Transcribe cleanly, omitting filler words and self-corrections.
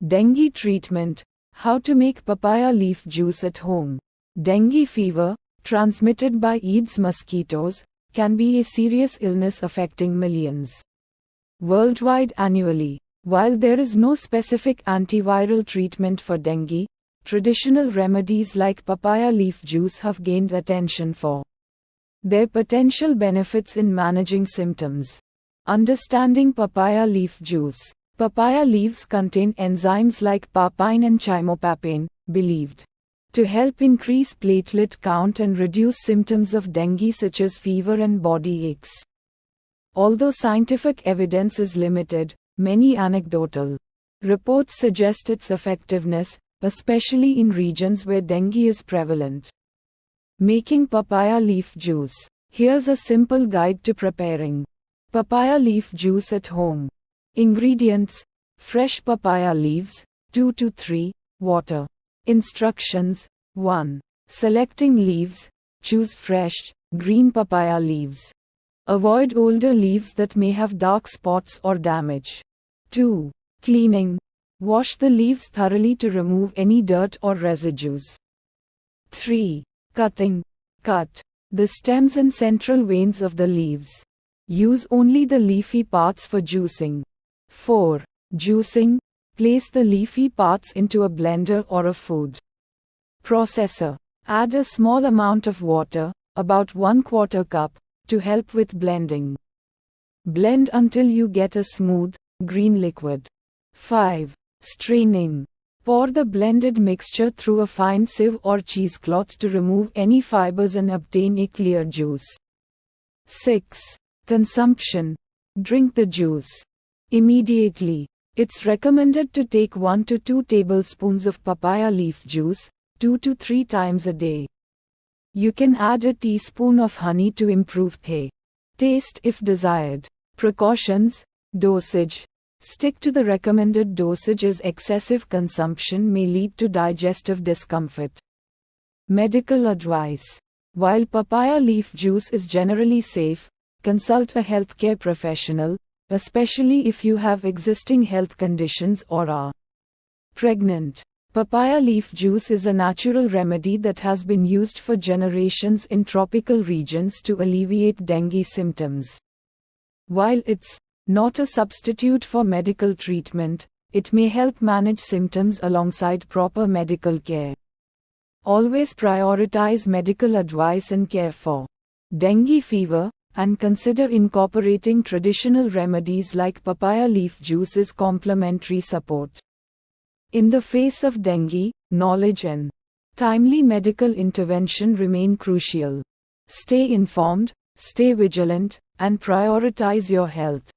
Dengue treatment. How to make papaya leaf juice at home. Dengue fever, transmitted by Aedes mosquitoes, can be a serious illness affecting millions worldwide annually. While there is no specific antiviral treatment for dengue, traditional remedies like papaya leaf juice have gained attention for their potential benefits in managing symptoms. Understanding papaya leaf juice. Papaya leaves contain enzymes like papain and chymopapain, believed to help increase platelet count and reduce symptoms of dengue such as fever and body aches. Although scientific evidence is limited, many anecdotal reports suggest its effectiveness, especially in regions where dengue is prevalent. Making papaya leaf juice. Here's a simple guide to preparing papaya leaf juice at home. Ingredients: fresh papaya leaves, 2 to 3, water. Instructions: 1. Selecting leaves, choose fresh, green papaya leaves. Avoid older leaves that may have dark spots or damage. 2. Cleaning. Wash the leaves thoroughly to remove any dirt or residues. 3. Cutting. Cut the stems and central veins of the leaves. Use only the leafy parts for juicing. 4. Juicing. Place the leafy parts into a blender or a food processor. Add a small amount of water, about 1/4 cup, to help with blending. Blend until you get a smooth, green liquid. 5. Straining. Pour the blended mixture through a fine sieve or cheesecloth to remove any fibers and obtain a clear juice. 6. Consumption. Drink the juice immediately. It's recommended to take 1 to 2 tablespoons of papaya leaf juice, 2 to 3 times a day. You can add a teaspoon of honey to improve taste if desired. Precautions. Dosage. Stick to the recommended dosage as excessive consumption may lead to digestive discomfort. Medical advice. While papaya leaf juice is generally safe, consult a healthcare professional, especially if you have existing health conditions or are pregnant. Papaya leaf juice is a natural remedy that has been used for generations in tropical regions to alleviate dengue symptoms. While it's not a substitute for medical treatment, it may help manage symptoms alongside proper medical care. Always prioritize medical advice and care for dengue fever, and consider incorporating traditional remedies like papaya leaf juice as complementary support. In the face of dengue, knowledge and timely medical intervention remain crucial. Stay informed, stay vigilant, and prioritize your health.